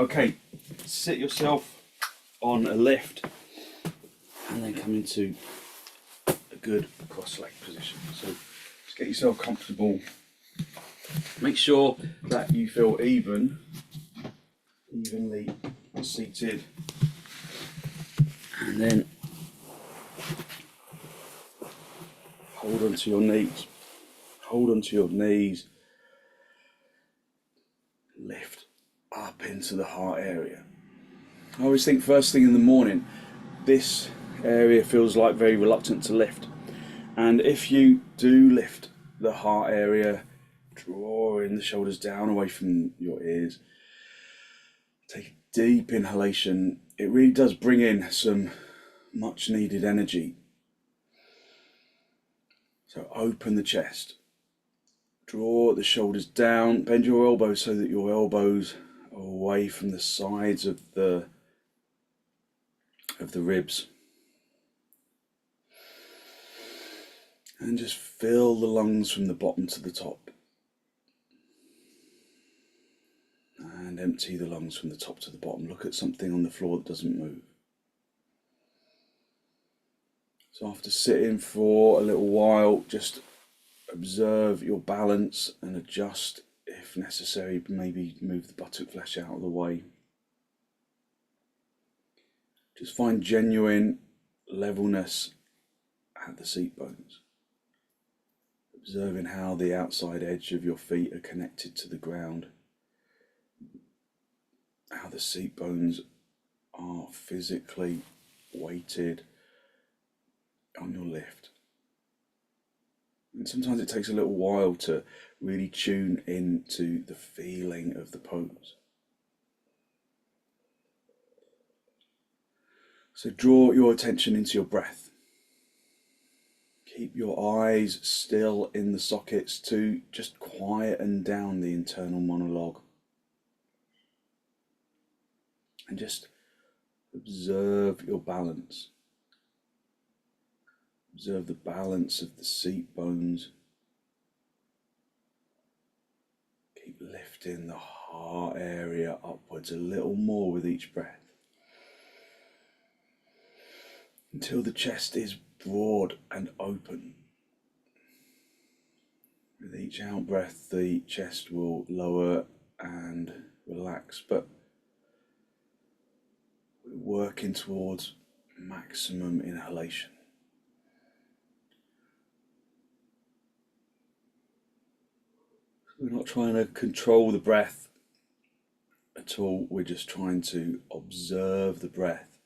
Okay, sit yourself on a lift and then come into a good cross-leg position. So just get yourself comfortable. Make sure that you feel evenly seated, and then hold onto your knees. Hold onto your knees. Lift up into the heart area. I always think first thing in the morning, this area feels like very reluctant to lift. And if you do lift the heart area, drawing the shoulders down away from your ears, take a deep inhalation. It really does bring in some much needed energy. So open the chest, draw the shoulders down, bend your elbows so that your elbows are away from the sides of the ribs. And just fill the lungs from the bottom to the top. And empty the lungs from the top to the bottom. Look at something on the floor that doesn't move. So after sitting for a little while, just observe your balance and adjust if necessary. Maybe move the buttock flesh out of the way. Just find genuine levelness at the seat bones. Observing how the outside edge of your feet are connected to the ground. How the seat bones are physically weighted on your lift. And sometimes it takes a little while to really tune into the feeling of the pose. So draw your attention into your breath. Keep your eyes still in the sockets to just quieten down the internal monologue. And just observe your balance. Observe the balance of the seat bones. Keep lifting the heart area upwards a little more with each breath, until the chest is broad and open. With each out breath, the chest will lower and relax, but we're working towards maximum inhalation. We're not trying to control the breath at all, we're just trying to observe the breath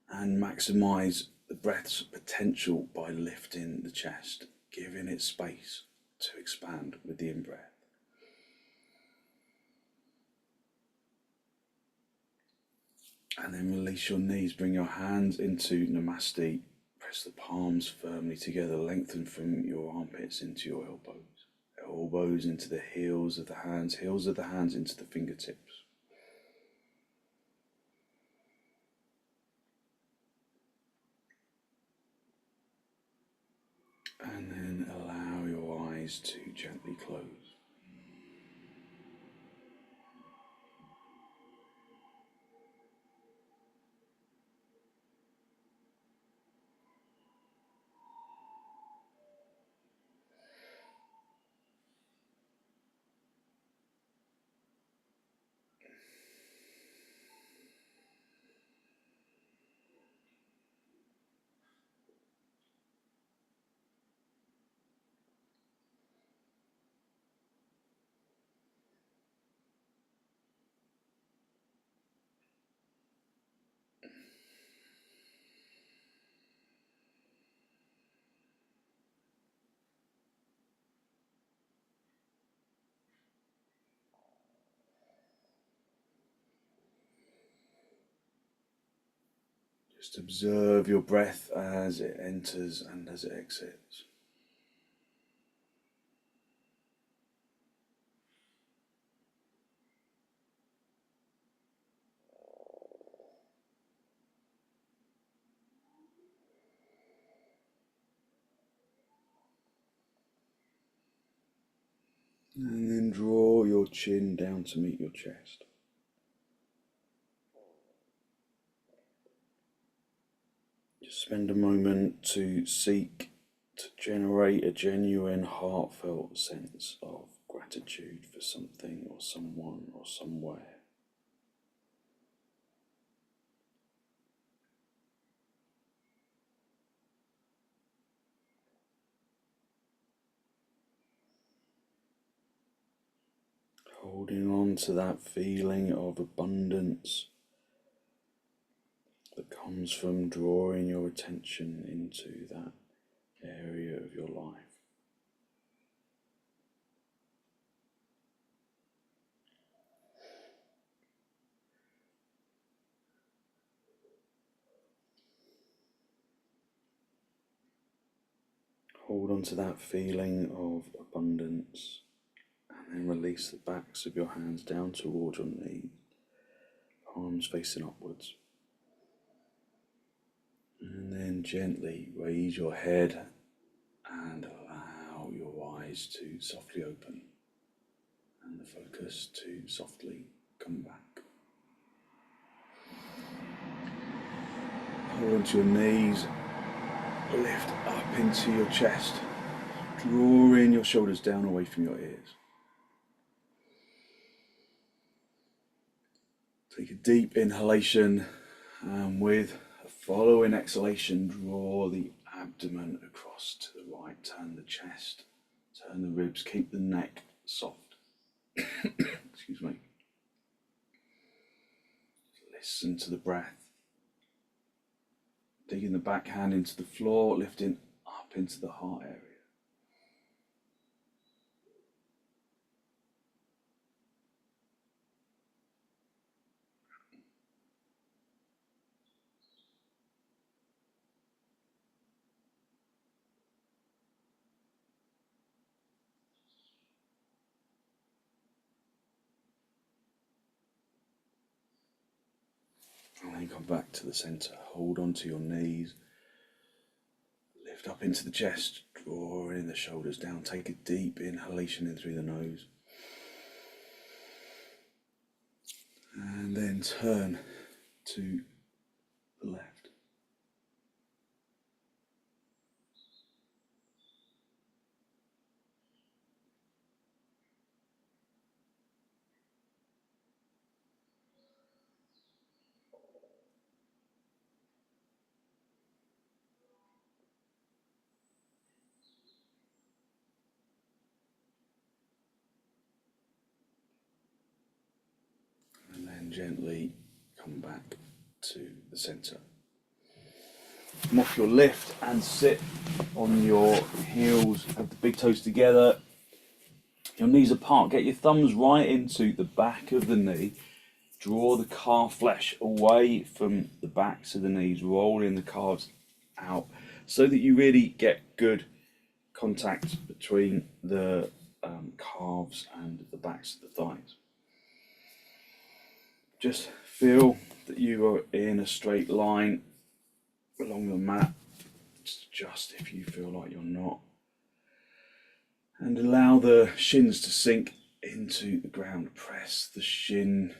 and maximize the breath's potential by lifting the chest, giving it space to expand with the in-breath. And then release your knees, bring your hands into Namaste, press the palms firmly together, lengthen from your armpits into your elbows, elbows into the heels of the hands into the fingertips. And then allow your eyes to gently close. Just observe your breath as it enters and as it exits. And then draw your chin down to meet your chest. Spend a moment to seek to generate a genuine, heartfelt sense of gratitude for something or someone or somewhere. Holding on to that feeling of abundance that comes from drawing your attention into that area of your life. Hold on to that feeling of abundance and then release the backs of your hands down towards your knees, palms facing upwards. And then gently raise your head and allow your eyes to softly open and the focus to softly come back. Hold onto your knees, lift up into your chest, drawing your shoulders down away from your ears. Take a deep inhalation and with a following exhalation, draw the abdomen across to the right, turn the chest, turn the ribs, keep the neck soft. Excuse me. Listen to the breath. Digging the back hand into the floor, lifting up into the heart area. And then come back to the centre. Hold onto your knees. Lift up into the chest, drawing the shoulders down. Take a deep inhalation in through the nose. And then turn to the left. And then gently come back to the centre. Come off your lift and sit on your heels, have the big toes together, your knees apart, get your thumbs right into the back of the knee, draw the calf flesh away from the backs of the knees, rolling the calves out so that you really get good contact between the calves and the backs of the thighs. Just feel that you are in a straight line along the mat, just if you feel like you're not. And allow the shins to sink into the ground. Press the shin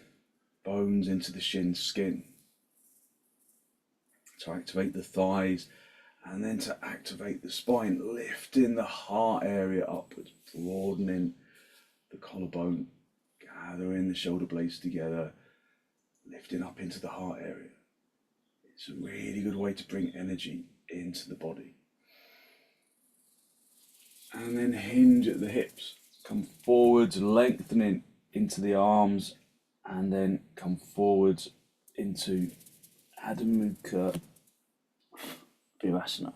bones into the shin skin to activate the thighs, and then to activate the spine, lifting the heart area upwards, broadening the collarbone, gathering the shoulder blades together, lifting up into the heart area. It's a really good way to bring energy into the body. And then hinge at the hips, come forwards, lengthening into the arms, and then come forwards into Adho Mukha Virasana.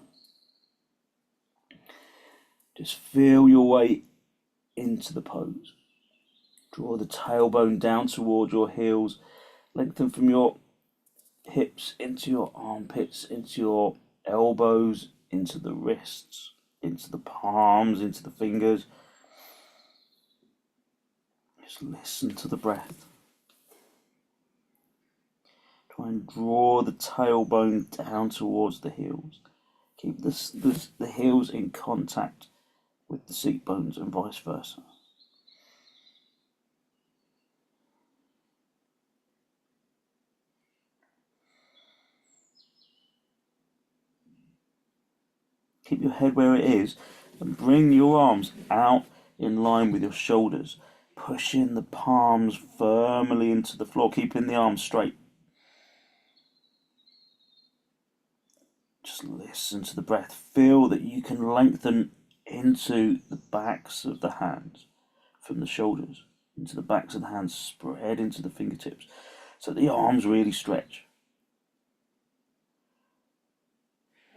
Just feel your way into the pose. Draw the tailbone down towards your heels, lengthen from your hips into your armpits, into your elbows, into the wrists, into the palms, into the fingers. Just listen to the breath. Try and draw the tailbone down towards the heels. Keep the heels in contact with the seat bones and vice versa. Keep your head where it is and bring your arms out in line with your shoulders, pushing the palms firmly into the floor, keeping the arms straight. Just listen to the breath. Feel that you can lengthen into the backs of the hands, from the shoulders into the backs of the hands, spread into the fingertips, so the arms really stretch.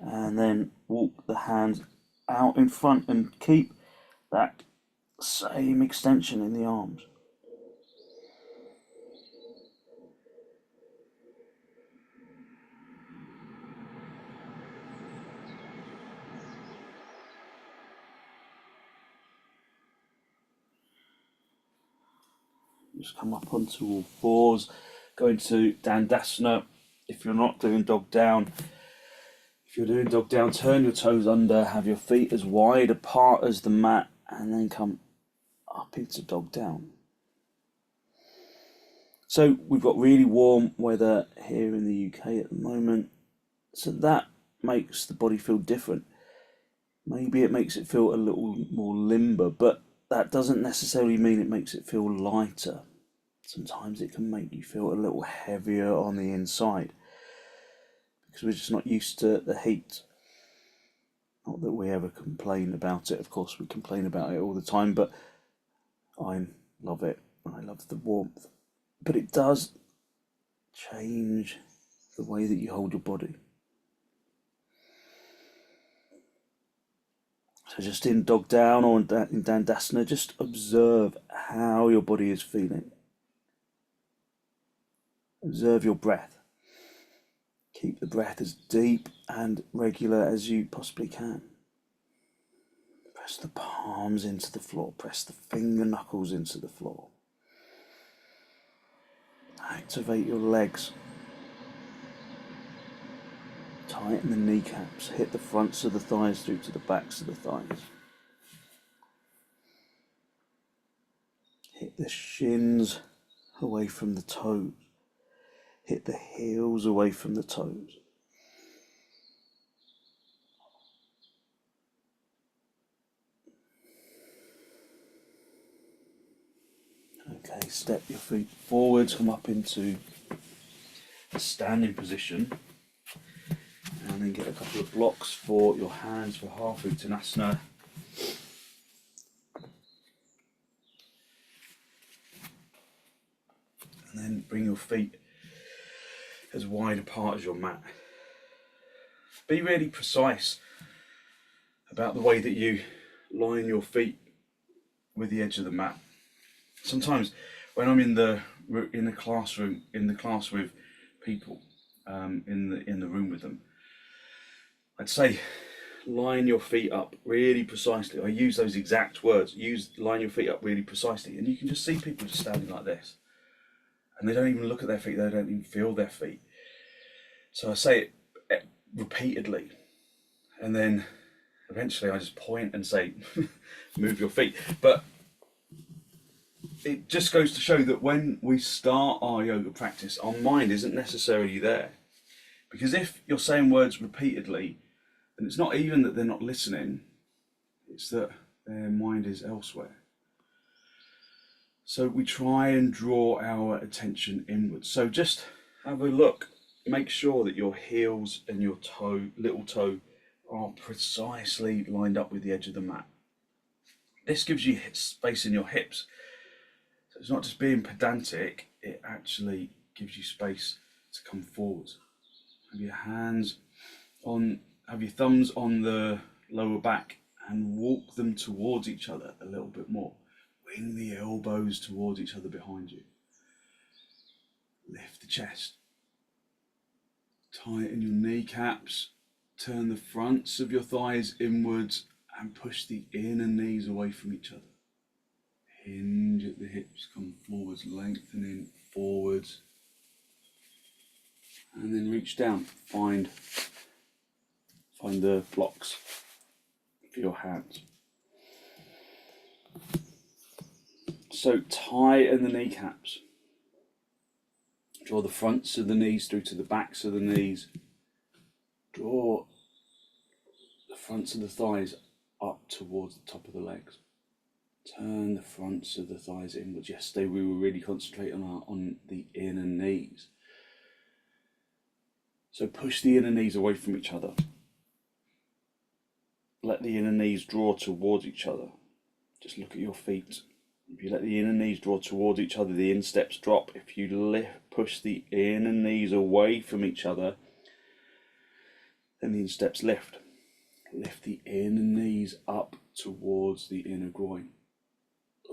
And then walk the hands out in front and keep that same extension in the arms. Just come up onto all fours, go into dhanurasana. If you're not doing dog down, if you're doing dog down, turn your toes under, have your feet as wide apart as the mat, and then come up into dog down. So we've got really warm weather here in the UK at the moment, so that makes the body feel different. Maybe it makes it feel a little more limber, but that doesn't necessarily mean it makes it feel lighter. Sometimes it can make you feel a little heavier on the inside because we're just not used to the heat. Not that we ever complain about it, of course we complain about it all the time, but I love it. I love the warmth. But it does change the way that you hold your body. So just in dog down or in dhanurasana, just observe how your body is feeling. Observe your breath. Keep the breath as deep and regular as you possibly can. Press the palms into the floor. Press the finger knuckles into the floor. Activate your legs. Tighten the kneecaps. Hit the fronts of the thighs through to the backs of the thighs. Hit the shins away from the toes. Hit the heels away from the toes. Okay, step your feet forwards, come up into a standing position, and then get a couple of blocks for your hands for half uttanasana. And then bring your feet as wide apart as your mat. Be really precise about the way that you line your feet with the edge of the mat. Sometimes when I'm in the classroom, in the class with people, in the room with them, I'd say line your feet up really precisely. I use those exact words. Line your feet up really precisely, and you can just see people just standing like this, and they don't even look at their feet. They don't even feel their feet. So I say it repeatedly, and then eventually I just point and say, "Move your feet." But it just goes to show that when we start our yoga practice, our mind isn't necessarily there. Because if you're saying words repeatedly, then it's not even that they're not listening, it's that their mind is elsewhere. So we try and draw our attention inwards. So just have a look. Make sure that your heels and your little toe are precisely lined up with the edge of the mat. This gives you space in your hips. So it's not just being pedantic, it actually gives you space to come forward. Have your thumbs on the lower back and walk them towards each other a little bit more. Bring the elbows towards each other behind you. Lift the chest. Tighten your kneecaps. Turn the fronts of your thighs inwards and push the inner knees away from each other. Hinge at the hips, come forwards, lengthening forwards. And then reach down. Find the blocks for your hands. So tighten the kneecaps. Draw the fronts of the knees through to the backs of the knees. Draw the fronts of the thighs up towards the top of the legs. Turn the fronts of the thighs inwards. Yesterday we were really concentrating on the inner knees. So push the inner knees away from each other. Let the inner knees draw towards each other. Just look at your feet. If you let the inner knees draw towards each other, the insteps drop. If you push the inner knees away from each other, then the insteps lift. Lift the inner knees up towards the inner groin.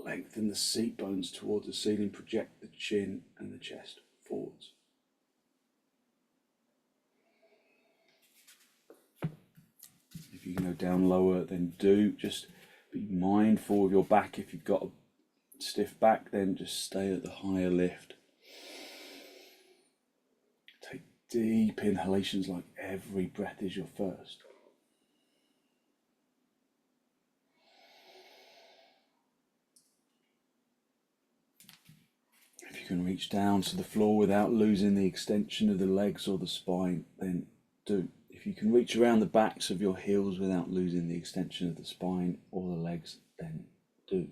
Lengthen the seat bones towards the ceiling. Project the chin and the chest forwards. If you can go down lower, then do. Just be mindful of your back. If you've got a stiff back, then just stay at the higher lift. Take deep inhalations like every breath is your first. If you can reach down to the floor without losing the extension of the legs or the spine, then do. If you can reach around the backs of your heels without losing the extension of the spine or the legs, then do.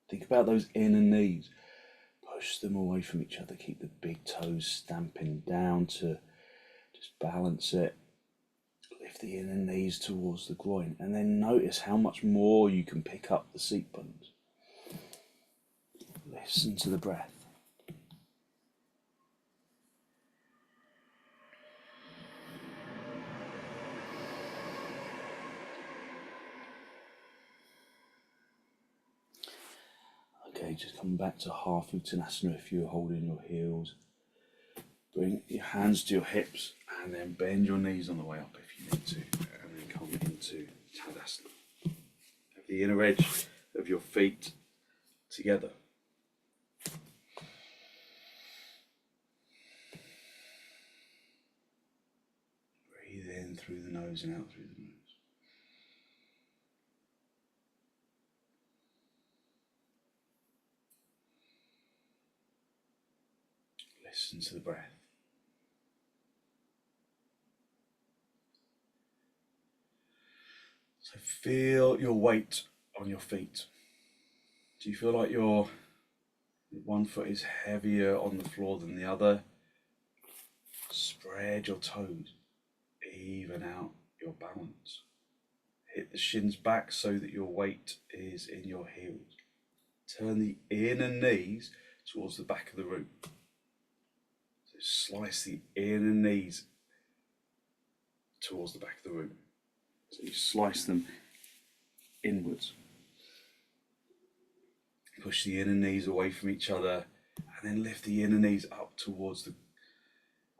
Think about those inner knees. Push them away from each other. Keep the big toes stamping down to just balance it. Lift the inner knees towards the groin, and then notice how much more you can pick up the seat bones. Listen to the breath. Okay, just come back to half uttanasana if you're holding your heels. Bring your hands to your hips and then bend your knees on the way up if you need to, and then come into tadasana. Have the inner edge of your feet together. Breathe in through the nose and out through the nose. Listen to the breath. So feel your weight on your feet. Do you feel like your one foot is heavier on the floor than the other? Spread your toes. Even out your balance. Hit the shins back so that your weight is in your heels. Turn the inner knees towards the back of the room. So slice the inner knees towards the back of the room. So you slice them inwards. Push the inner knees away from each other, and then lift the inner knees up towards the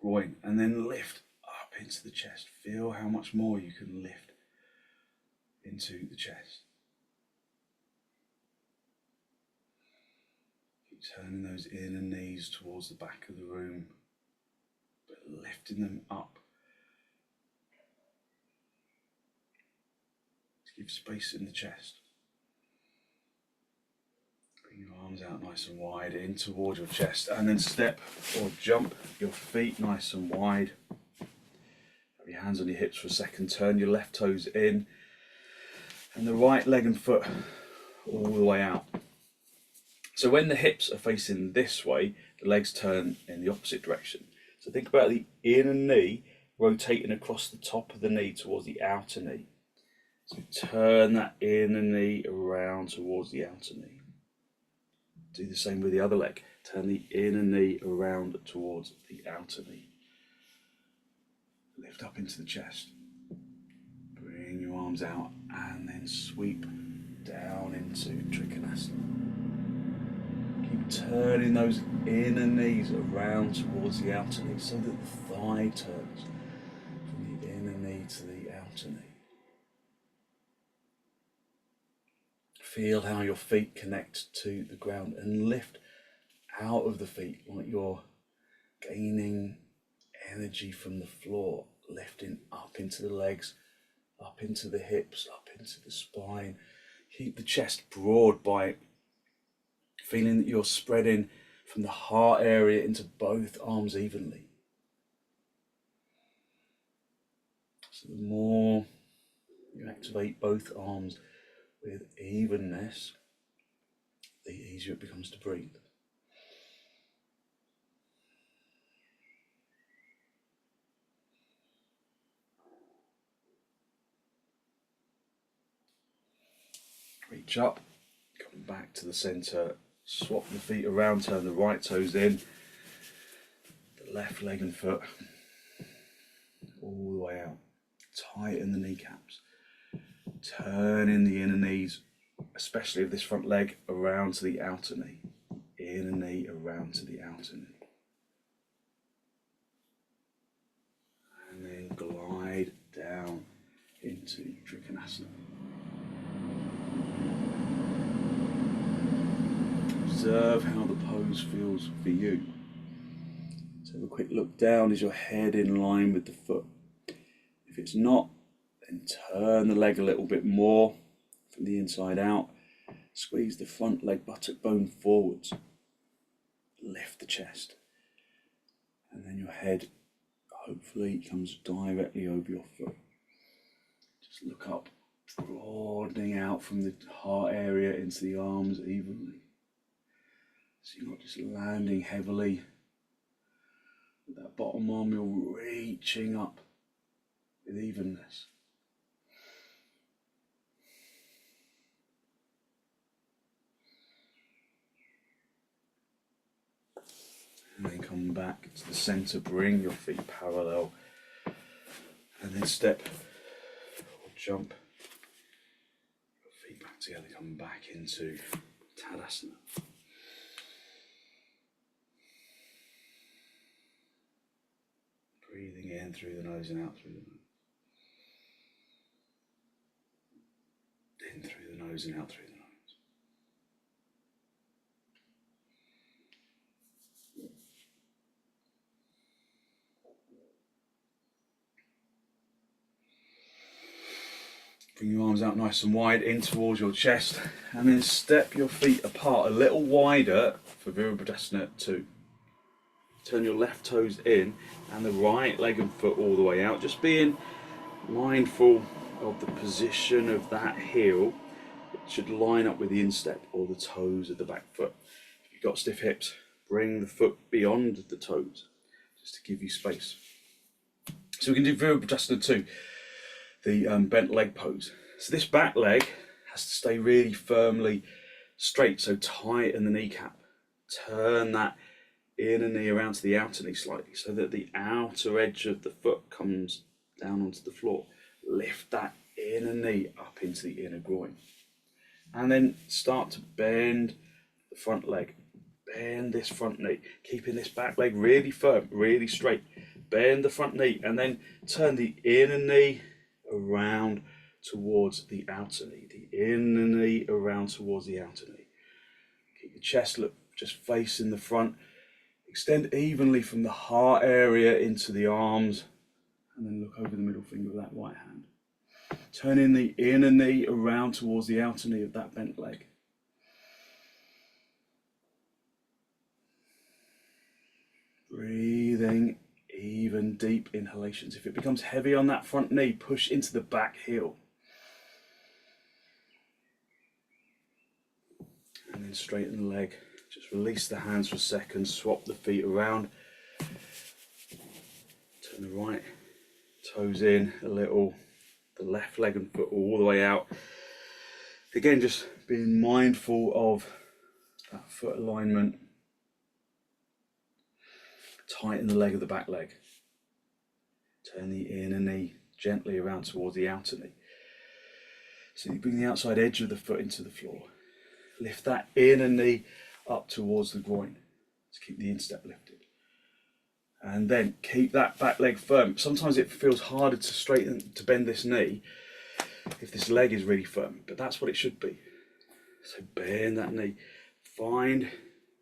groin, and then lift up into the chest. Feel how much more you can lift into the chest. Keep turning those inner knees towards the back of the room, but lifting them up to give space in the chest. Bring your arms out nice and wide in towards your chest, and then step or jump your feet nice and wide. Have your hands on your hips for a second. Turn your left toes in and the right leg and foot all the way out. So when the hips are facing this way, the legs turn in the opposite direction. So think about the inner knee rotating across the top of the knee towards the outer knee. So turn that inner knee around towards the outer knee. Do the same with the other leg. Turn the inner knee around towards the outer knee. Lift up into the chest. Bring your arms out and then sweep down into trikonasana. Keep turning those inner knees around towards the outer knee so that the thigh turns from the inner knee to the outer knee. Feel how your feet connect to the ground and lift out of the feet like you're gaining energy from the floor, lifting up into the legs, up into the hips, up into the spine. Keep the chest broad by feeling that you're spreading from the heart area into both arms evenly. So the more You activate both arms with evenness, the easier it becomes to breathe. Reach up, come back to the centre, swap the feet around, turn the right toes in, the left leg and foot all the way out. Tighten the kneecaps, turn in the inner knees, especially of this front leg, around to the outer knee. Inner knee around to the outer knee. And then glide down into trikonasana. Observe how the pose feels for you. So have a quick look down. Is your head in line with the foot? If it's not, then turn the leg a little bit more from the inside out. Squeeze the front leg buttock bone forwards. Lift the chest. And then your head hopefully comes directly over your foot. Just look up, broadening out from the heart area into the arms evenly. So you're not just landing heavily with that bottom arm, you're reaching up with evenness. And then come back to the centre, bring your feet parallel, and then step or jump your feet back together, come back into Tadasana. Breathing in through the nose and out through the nose. In through the nose and out through the nose. Bring your arms out nice and wide in towards your chest, and then step your feet apart a little wider for Virabhadrasana II. Turn your left toes in and the right leg and foot all the way out, just being mindful of the position of that heel. It should line up with the instep or the toes of the back foot. If you've got stiff hips, bring the foot beyond the toes, just to give you space. So we can do Virabhadrasana II, the bent leg pose. So this back leg has to stay really firmly straight, so tighten the kneecap. Turn that inner knee around to the outer knee slightly, so that the outer edge of the foot comes down onto the floor. Lift that inner knee up into the inner groin. And then start to bend the front leg. Bend this front knee, keeping this back leg really firm, really straight. Bend the front knee and then turn the inner knee around towards the outer knee. The inner knee around towards the outer knee. Keep the chest look just facing the front. Extend evenly from the heart area into the arms, and then look over the middle finger of that right hand. Turning the inner knee around towards the outer knee of that bent leg. Breathing even deep inhalations. If it becomes heavy on that front knee, push into the back heel. And then straighten the leg. Just release the hands for a second, swap the feet around. Turn the right toes in a little, the left leg and foot all the way out. Again, just being mindful of that foot alignment. Tighten the leg of the back leg. Turn the inner knee gently around towards the outer knee. So you bring the outside edge of the foot into the floor. Lift that inner knee up towards the groin to keep the instep lifted. And then keep that back leg firm. Sometimes it feels harder to straighten, to bend this knee if this leg is really firm, but that's what it should be. So bend that knee. Find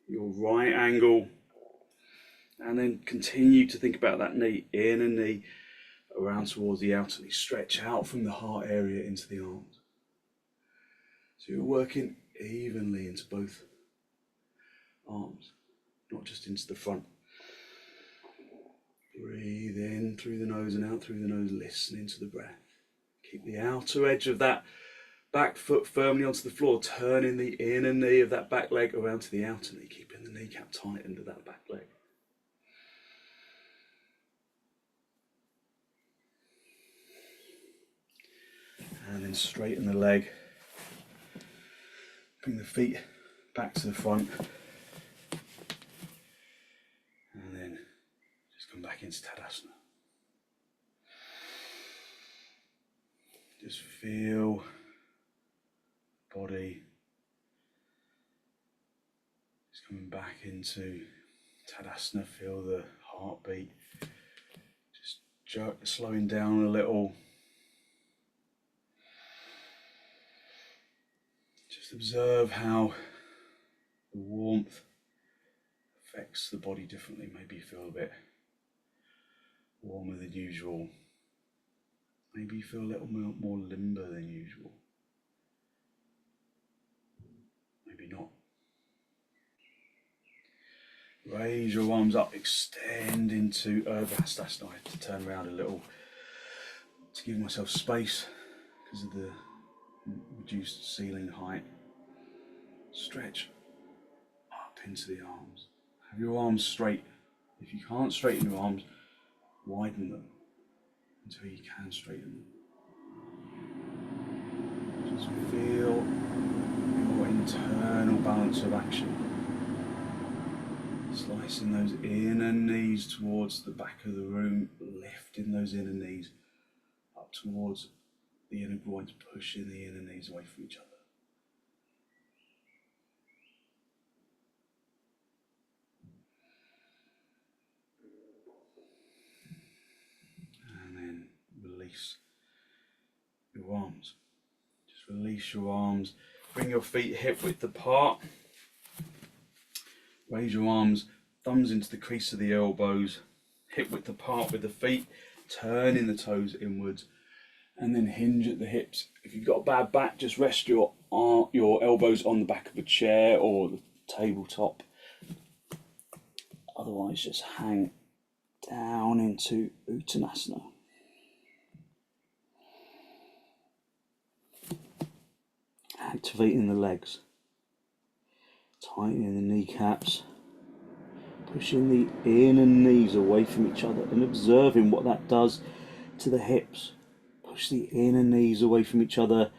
your right angle. And then continue to think about that knee, inner knee around towards the outer knee. Stretch out from the heart area into the arms. So you're working evenly into both arms, not just into the front. Breathe in through the nose and out through the nose, listening to the breath. Keep the outer edge of that back foot firmly onto the floor, turning the inner knee of that back leg around to the outer knee, keeping the kneecap tight under that back leg. And then straighten the leg. Bring the feet back to the front. And then just come back into Tadasana. Just feel body. Just coming back into Tadasana. Feel the heartbeat. Just slowing down a little. Just observe how the warmth affects the body differently. Maybe you feel a bit warmer than usual. Maybe you feel a little more limber than usual. Maybe not. Raise your arms up, extend into Virabhadrasana. I have to turn around a little to give myself space because of the reduced ceiling height. Stretch up into the arms. Have your arms straight. If you can't straighten your arms, widen them until you can straighten them. Just feel your internal balance of action. Slicing those inner knees towards the back of the room, lifting those inner knees up towards the inner groins, pushing the inner knees away from each other. And then release your arms. Just release your arms. Bring your feet hip width apart. Raise your arms, thumbs into the crease of the elbows, hip width apart with the feet, turning the toes inwards, and then hinge at the hips. If you've got a bad back, just rest your elbows on the back of a chair or the tabletop. Otherwise, just hang down into uttanasana. Activating the legs. Tightening the kneecaps, pushing the inner knees away from each other and observing what that does to the hips. Push the inner knees away from each other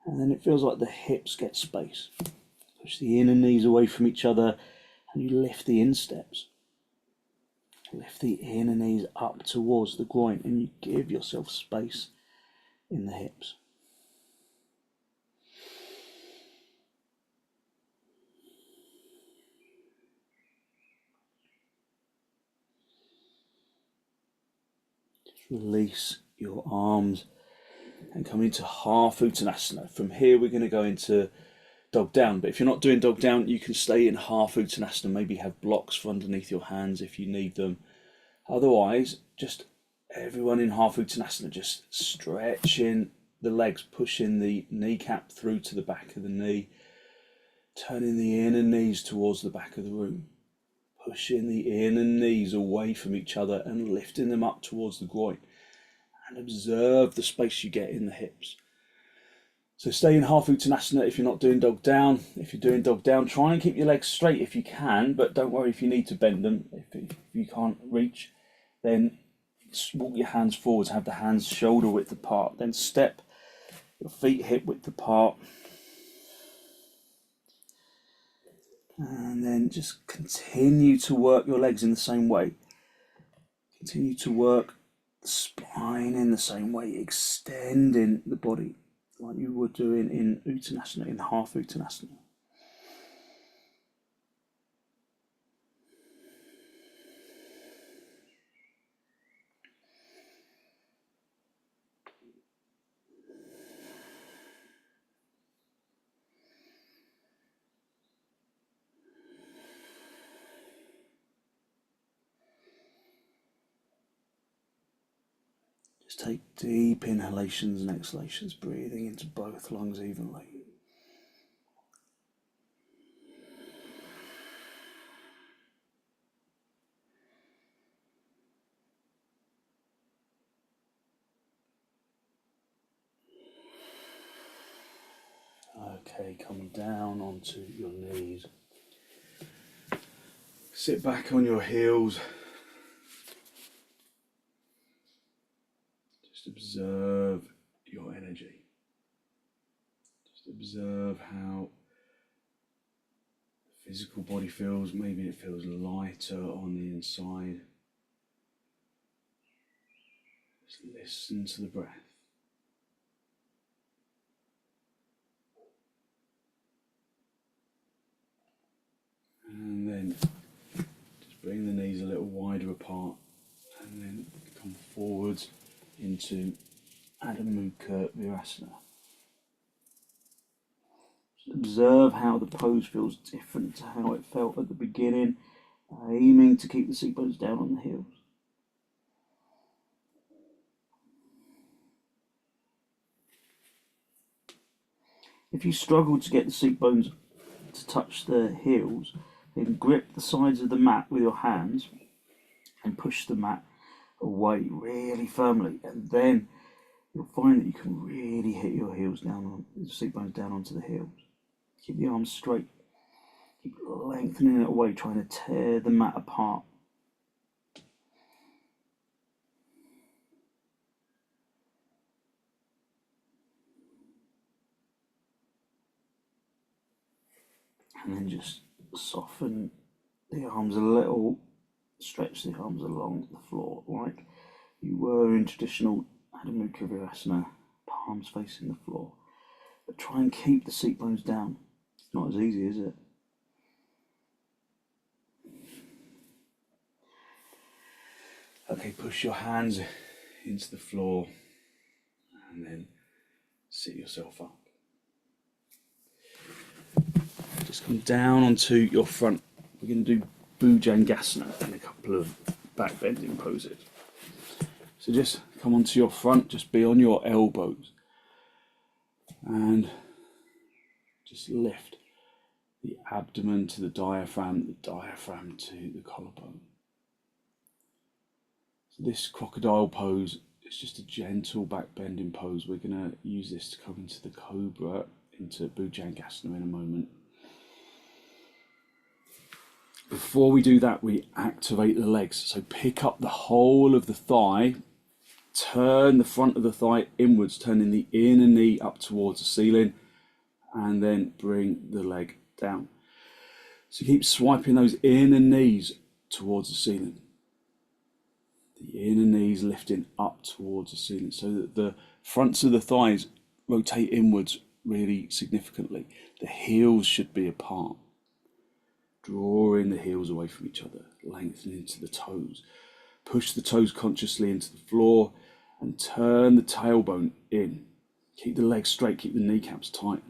and then it feels like the hips get space. Push the inner knees away from each other and you lift the insteps. Lift the inner knees up towards the groin and you give yourself space in the hips. Release your arms and come into half uttanasana. From here we're going to go into dog down, but if you're not doing dog down you can stay in half uttanasana, maybe have blocks for underneath your hands if you need them. Otherwise, just everyone in half uttanasana, just stretching the legs, pushing the kneecap through to the back of the knee, turning the inner knees towards the back of the room. Pushing the inner knees away from each other and lifting them up towards the groin. And observe the space you get in the hips. So stay in half uttanasana if you're not doing dog down. If you're doing dog down, try and keep your legs straight if you can, but don't worry if you need to bend them. If you can't reach, then walk your hands forwards, have the hands shoulder width apart. Then step your feet hip width apart. And then just continue to work your legs in the same way. Continue to work the spine in the same way, extending the body like you were doing in uttanasana, in half uttanasana. Just take deep inhalations and exhalations, breathing into both lungs evenly. Okay, come down onto your knees. Sit back on your heels. Just observe your energy. Just observe how the physical body feels. Maybe it feels lighter on the inside. Just listen to the breath. And then just bring the knees a little wider apart and then come forwards into Adho Mukha Virasana. Just observe how the pose feels different to how it felt at the beginning, aiming to keep the seat bones down on the heels. If you struggle to get the seat bones to touch the heels, then grip the sides of the mat with your hands and push the mat away really firmly, and then you'll find that you can really hit your heels down on the seat bones down onto the heels. Keep the arms straight. Keep lengthening it away, trying to tear the mat apart. And then just soften the arms a little, stretch the arms along the floor like you were in traditional Adho Mukha Virasana, palms facing the floor. But try and keep the seat bones down. It's not as easy, is it? Okay, push your hands into the floor and then sit yourself up. Just come down onto your front. We're going to do bhujangasana and a couple of back bending poses. So just come onto your front, just be on your elbows and just lift the abdomen to the diaphragm to the collarbone. So this crocodile pose is just a gentle back bending pose. We're going to use this to come into the cobra, into bhujangasana in a moment. Before we do that, we activate the legs. So pick up the whole of the thigh, turn the front of the thigh inwards, turning the inner knee up towards the ceiling, and then bring the leg down. So keep swiping those inner knees towards the ceiling. The inner knees lifting up towards the ceiling so that the fronts of the thighs rotate inwards really significantly. The heels should be apart. Drawing the heels away from each other, lengthening into the toes. Push the toes consciously into the floor and turn the tailbone in. Keep the legs straight, keep the kneecaps tight.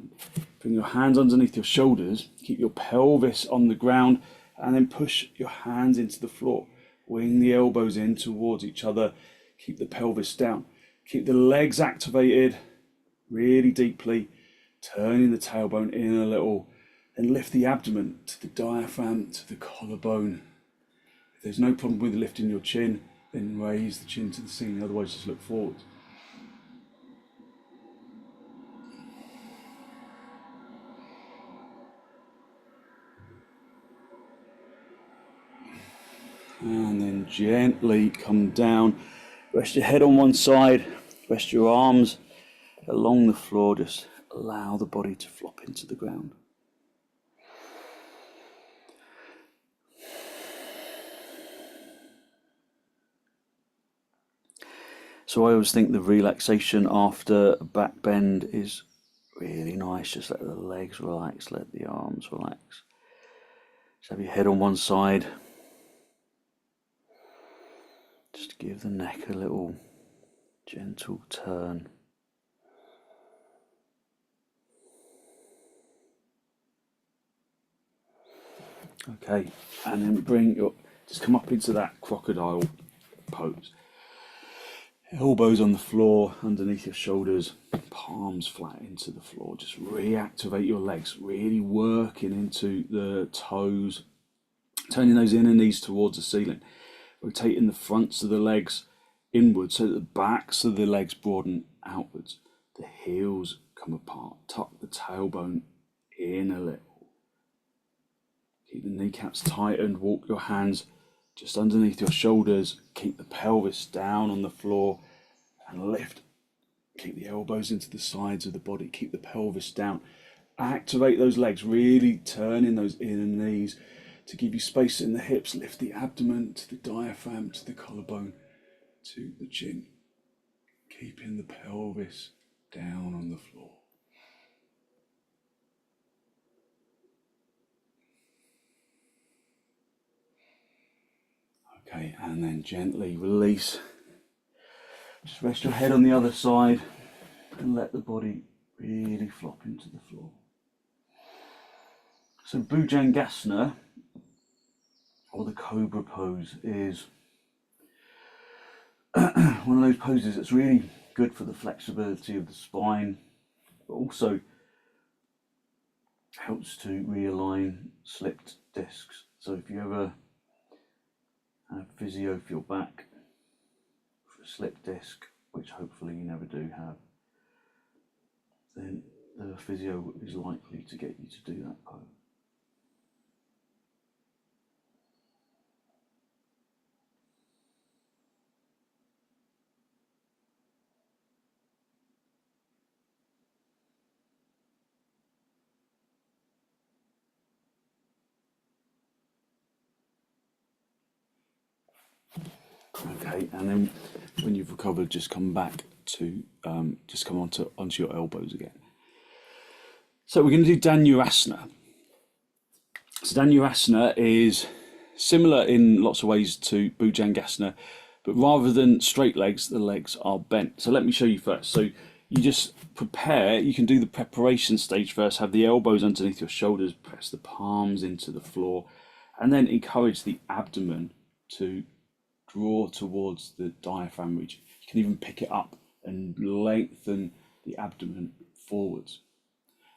Bring your hands underneath your shoulders, keep your pelvis on the ground, and then push your hands into the floor. Wing the elbows in towards each other, keep the pelvis down. Keep the legs activated really deeply, turning the tailbone in a little. Then lift the abdomen to the diaphragm, to the collarbone. If there's no problem with lifting your chin, then raise the chin to the ceiling, otherwise just look forward. And then gently come down. Rest your head on one side, rest your arms along the floor, just allow the body to flop into the ground. So I always think the relaxation after a back bend is really nice. Just let the legs relax, let the arms relax. Just have your head on one side. Just give the neck a little gentle turn. Okay, and then just come up into that crocodile pose. Elbows on the floor, underneath your shoulders, palms flat into the floor. Just reactivate your legs, really working into the toes, turning those inner knees towards the ceiling, rotating the fronts of the legs inwards so that the backs of the legs broaden outwards. The heels come apart. Tuck the tailbone in a little. Keep the kneecaps tightened. Walk your hands just underneath your shoulders. Keep the pelvis down on the floor and lift. Keep the elbows into the sides of the body. Keep the pelvis down. Activate those legs. Really turn in those inner knees to give you space in the hips. Lift the abdomen to the diaphragm, to the collarbone, to the chin. Keeping the pelvis down on the floor. Okay, and then gently release. Just rest your head on the other side and let the body really flop into the floor. So bhujangasana, or the cobra pose, is one of those poses that's really good for the flexibility of the spine, but also helps to realign slipped discs. So if you ever have physio for your back for a slipped disc, which hopefully you never do have, then the physio is likely to get you to do that pose. Okay, and then when you've recovered, just come back to just come onto your elbows again. So we're going to do dhanurasana. So dhanurasana is similar in lots of ways to bhujangasana, but rather than straight legs, the legs are bent. So let me show you first. So you just prepare. You can do the preparation stage first. Have the elbows underneath your shoulders. Press the palms into the floor, and then encourage the abdomen to draw towards the diaphragm region. You can even pick it up and lengthen the abdomen forwards.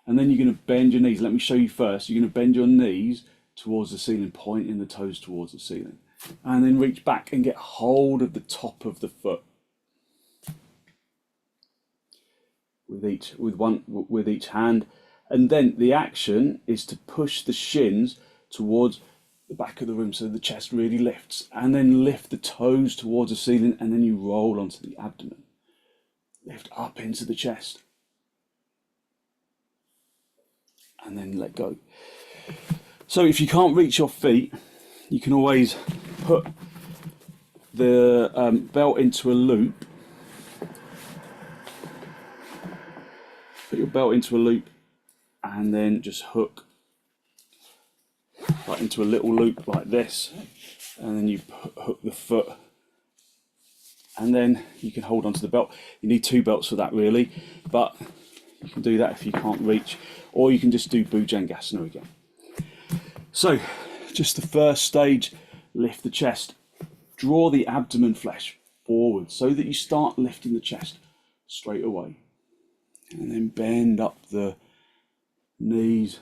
And then you're going to bend your knees. Let me show you first. You're going to bend your knees towards the ceiling, pointing the toes towards the ceiling. And then reach back and get hold of the top of the foot. With each hand. And then the action is to push the shins towards the back of the room so the chest really lifts, and then lift the toes towards the ceiling, and then you roll onto the abdomen. Lift up into the chest, and then let go. So if you can't reach your feet, you can always put the belt into a loop. Put your belt into a loop and then just hook right into a little loop like this, and then you hook the foot, and then you can hold onto the belt. You need two belts for that really, but you can do that if you can't reach, or you can just do bhujangasana again. So just the first stage, lift the chest, draw the abdomen flesh forward so that you start lifting the chest straight away, and then bend up the knees,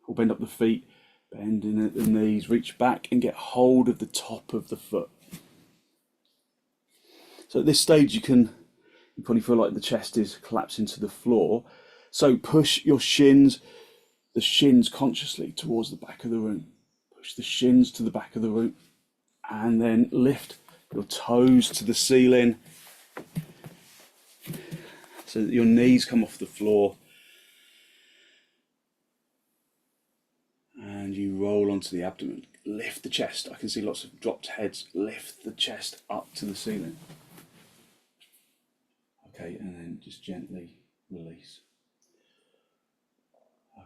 or bend up the feet, bending at the knees, reach back and get hold of the top of the foot. So at this stage you probably feel like the chest is collapsing to the floor. So push your shins, the shins consciously towards the back of the room. Push the shins to the back of the room, and then lift your toes to the ceiling so that your knees come off the floor. And you roll onto the abdomen. Lift the chest. I can see lots of dropped heads. Lift the chest up to the ceiling. Okay, and then just gently release.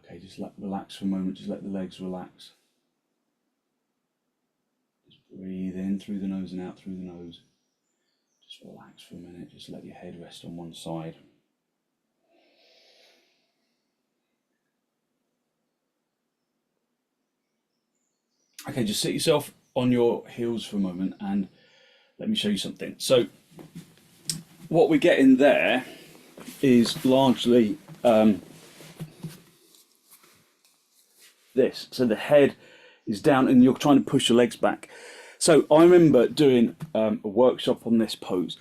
Okay, just relax for a moment. Just let the legs relax. Just breathe in through the nose and out through the nose. Just relax for a minute. Just let your head rest on one side. Okay, just sit yourself on your heels for a moment and let me show you something. So what we're getting there is largely this. So the head is down and you're trying to push your legs back. So I remember doing a workshop on this pose,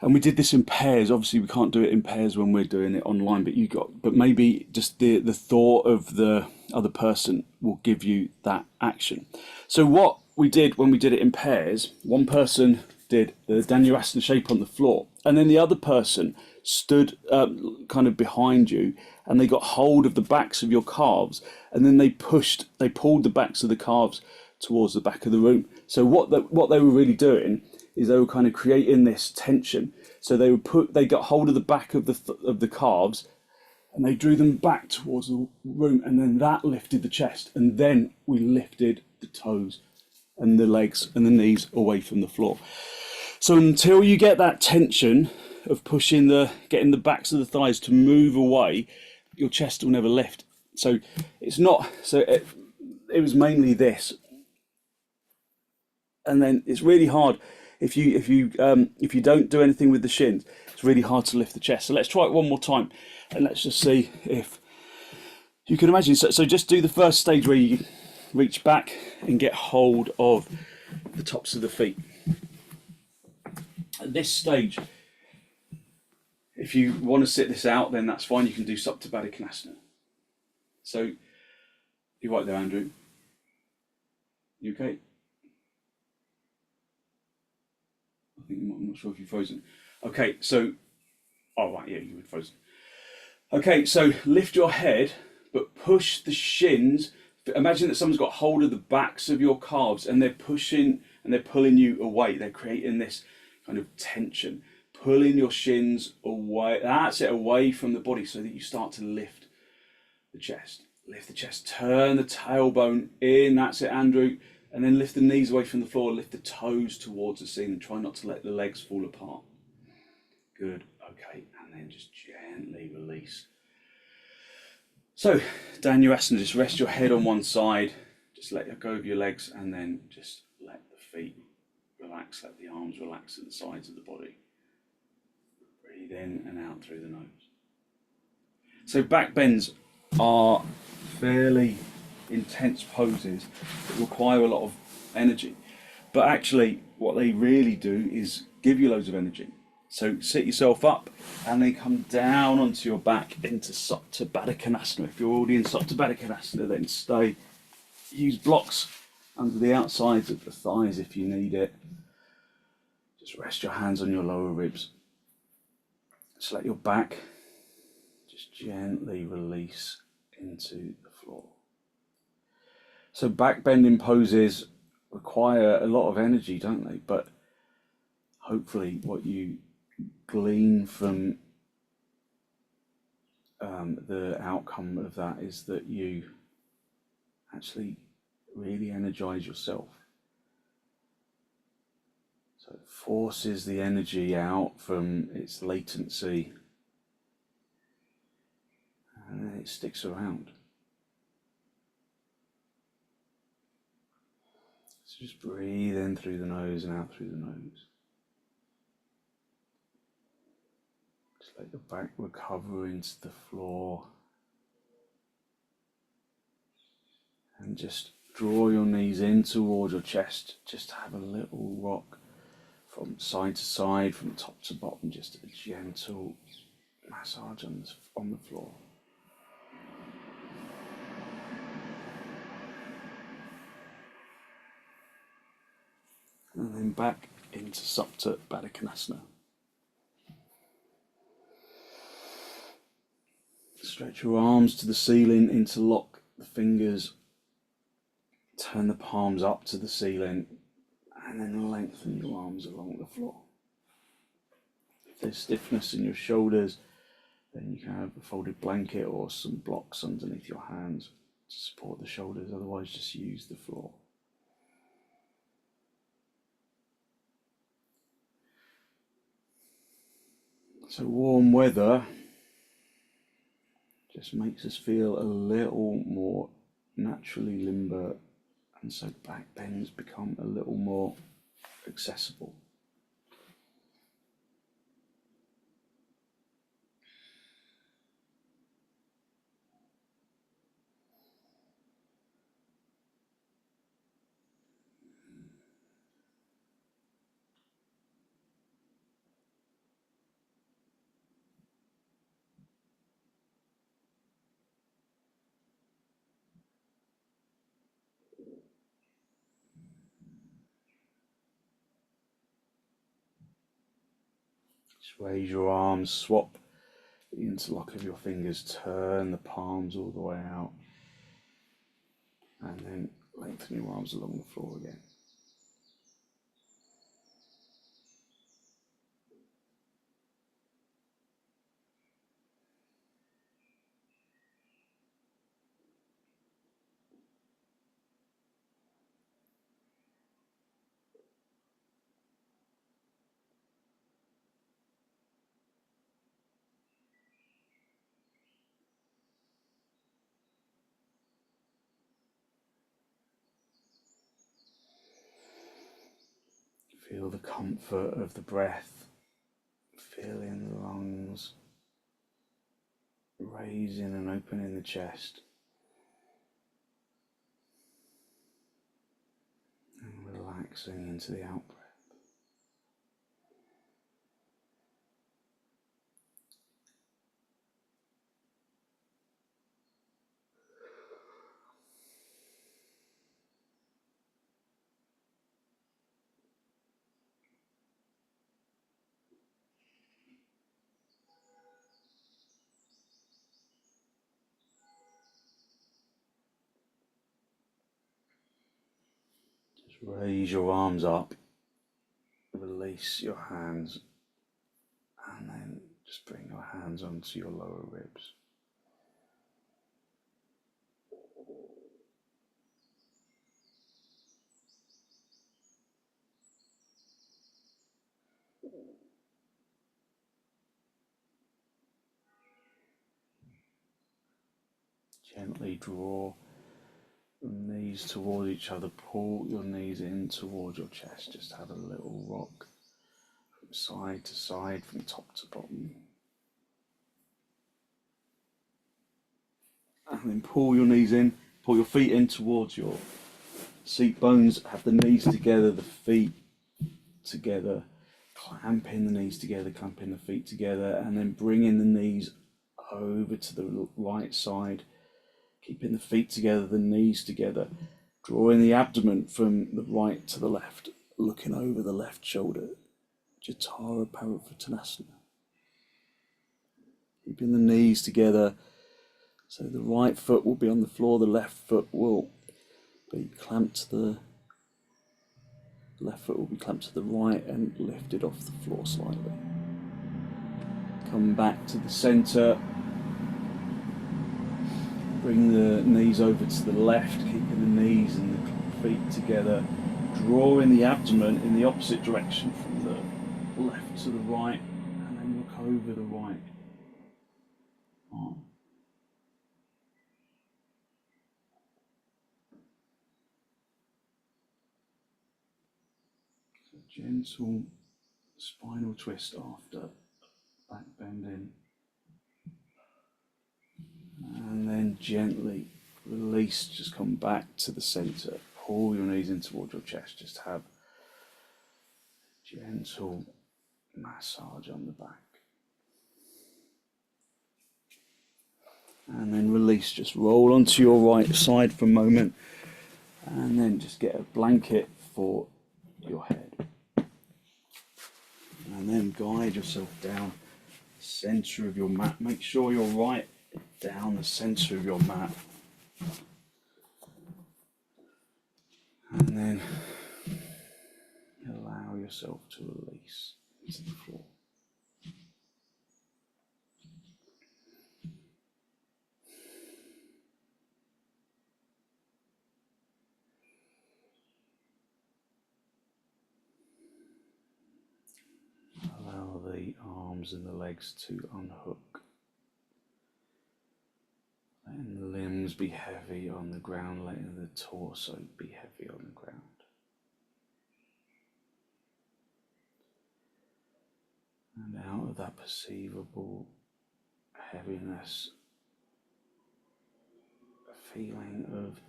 And we did this in pairs. Obviously, we can't do it in pairs when we're doing it online, but maybe just the thought of the other person will give you that action. So what we did when we did it in pairs, one person did the dhanurasana shape on the floor, and then the other person stood kind of behind you, and they got hold of the backs of your calves, and then they pulled the backs of the calves towards the back of the room. So what they were really doing is they were kind of creating this tension. So they got hold of the back of the calves, and they drew them back towards the room, and then that lifted the chest, and then we lifted the toes and the legs and the knees away from the floor. So until you get that tension of getting the backs of the thighs to move away, your chest will never lift. So it's not. So it was mainly this, and then it's really hard if you don't do anything with the shins. It's really hard to lift the chest. So let's try it one more time, and let's just see if you can imagine. So just do the first stage where you reach back and get hold of the tops of the feet. At this stage, if you want to sit this out, then that's fine. You can do supta baddha. So you right there, Andrew? You okay? I'm not sure if you're frozen. Okay, so, oh right, yeah, you were frozen. Okay, so lift your head, but push the shins. Imagine that someone's got hold of the backs of your calves, and they're pushing and they're pulling you away. They're creating this kind of tension, pulling your shins away. That's it, away from the body, so that you start to lift the chest. Lift the chest, turn the tailbone in. That's it, Andrew. And then lift the knees away from the floor, lift the toes towards the ceiling. Try not to let the legs fall apart. Good, okay, and then just gently release. So, dhanurasana, just rest your head on one side, just let go of your legs, and then just let the feet relax, let the arms relax at the sides of the body. Breathe in and out through the nose. So back bends are fairly intense poses that require a lot of energy, but actually what they really do is give you loads of energy. So sit yourself up and then come down onto your back into supta baddha. If you're already in supta baddha, then stay. Use blocks under the outsides of the thighs if you need it. Just rest your hands on your lower ribs. Just let your back just gently release into the floor. So back bending poses require a lot of energy, don't they? But hopefully what you glean from the outcome of that is that you actually really energize yourself. So it forces the energy out from its latency, and then it sticks around. So just breathe in through the nose and out through the nose. Just let your back recover into the floor. And just draw your knees in towards your chest. Just have a little rock from side to side, from top to bottom. Just a gentle massage on the floor. And then back into supta baddha. Stretch your arms to the ceiling, interlock the fingers, turn the palms up to the ceiling, and then lengthen your arms along the floor. If there's stiffness in your shoulders, then you can have a folded blanket or some blocks underneath your hands to support the shoulders, otherwise just use the floor. So warm weather just makes us feel a little more naturally limber, and so back bends become a little more accessible. Just raise your arms, swap the interlock of your fingers, turn the palms all the way out, and then lengthen your arms along the floor again. Feel the comfort of the breath, feeling the lungs, raising and opening the chest, and relaxing into the out breath. Just raise your arms up, release your hands, and then just bring your hands onto your lower ribs. Gently draw the knees toward each other, pull your knees in towards your chest, just have a little rock from side to side, from top to bottom. And then pull your knees in, pull your feet in towards your seat bones, have the knees together, the feet together, clamping the knees together, clamping the feet together, and then bringing the knees over to the right side, keeping the feet together, the knees together, drawing the abdomen from the right to the left, looking over the left shoulder, jathara, parivartanasana. Keeping the knees together, so the right foot will be on the floor, the left foot will be clamped to the right and lifted off the floor slightly. Come back to the center. Bring the knees over to the left, keeping the knees and the feet together, drawing the abdomen in the opposite direction from the left to the right, and then look over the right arm. So gentle spinal twist after back bending, and then gently release, just come back to the center, pull your knees in towards your chest, just have gentle massage on the back. And then release, just roll onto your right side for a moment, and then just get a blanket for your head. And then guide yourself down the center of your mat. Make sure you're right down the center of your mat. And then allow yourself to release into the floor. Allow the arms and the legs to unhook. Letting the limbs be heavy on the ground, letting the torso be heavy on the ground. And out of that perceivable heaviness, a feeling of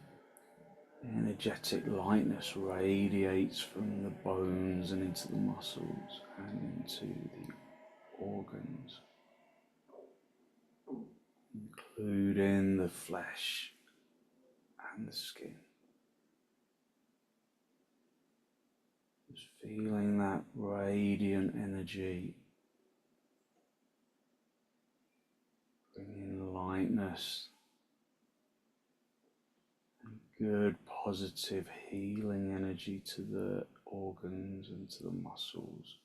energetic lightness radiates from the bones and into the muscles and into the organs, including the flesh and the skin. Just feeling that radiant energy lightness, and good positive healing energy to the organs and to the muscles.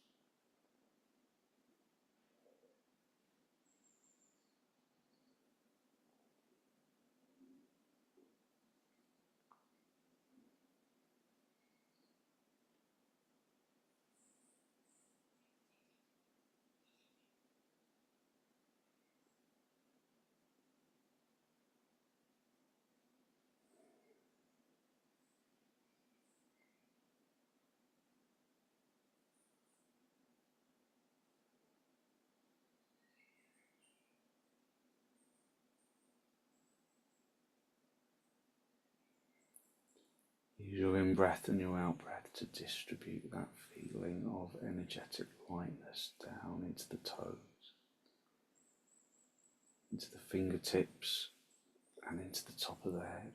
Use your in-breath and your out-breath to distribute that feeling of energetic lightness down into the toes, into the fingertips, and into the top of the head.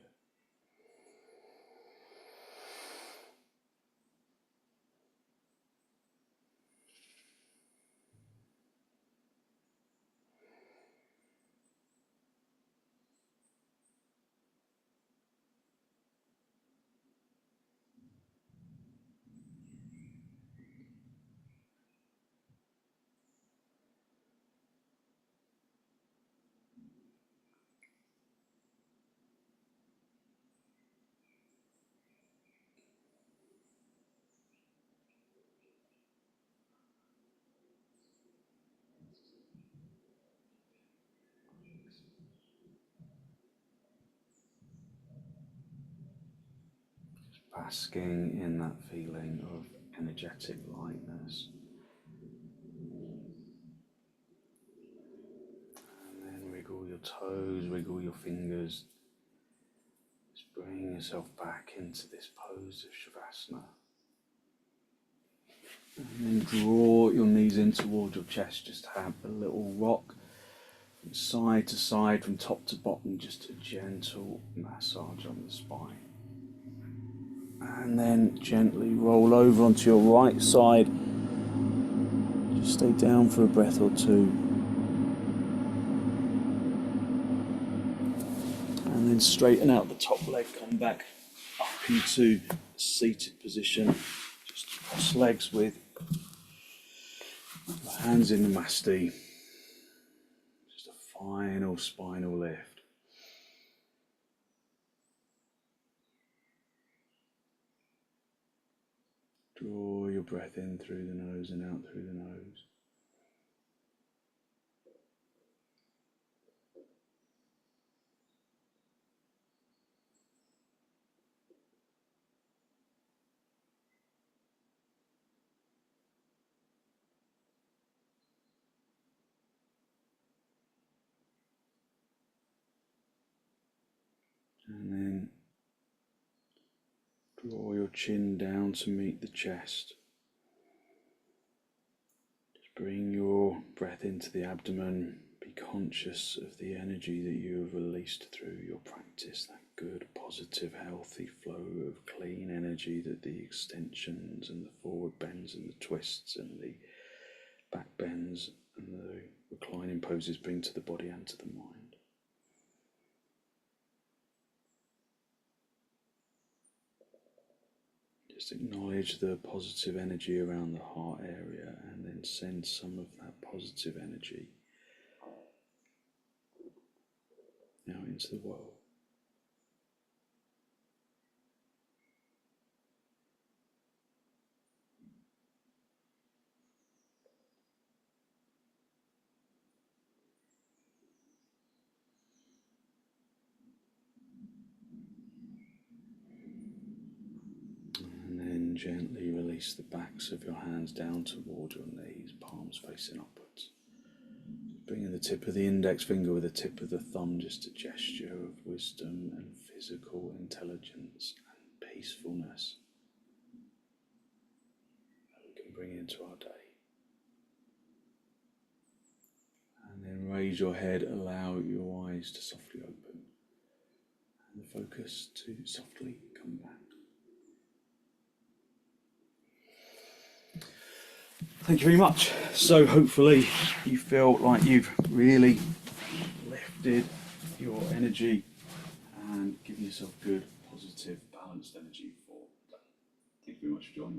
Basking in that feeling of energetic lightness. And then wiggle your toes, wiggle your fingers. Just bring yourself back into this pose of Shavasana. And then draw your knees in towards your chest. Just have a little rock from side to side, from top to bottom, just a gentle massage on the spine. And then gently roll over onto your right side. Just stay down for a breath or two. And then straighten out the top leg, come back up into a seated position. Just cross legs with your hands in the masti. Just a final spinal lift. Draw your breath in through the nose and out through the nose. And then draw your chin down to meet the chest. Just bring your breath into the abdomen. Be conscious of the energy that you have released through your practice, that good, positive, healthy flow of clean energy that the extensions and the forward bends and the twists and the back bends and the reclining poses bring to the body and to the mind. Just acknowledge the positive energy around the heart area and then send some of that positive energy out into the world. And then gently release the backs of your hands down toward your knees, palms facing upwards. Bringing the tip of the index finger with the tip of the thumb, just a gesture of wisdom and physical intelligence and peacefulness that we can bring into our day. And then raise your head, allow your eyes to softly open and the focus to softly come back. Thank you very much. So hopefully you feel like you've really lifted your energy and give yourself good, positive, balanced energy for that. Thank you very much for joining me.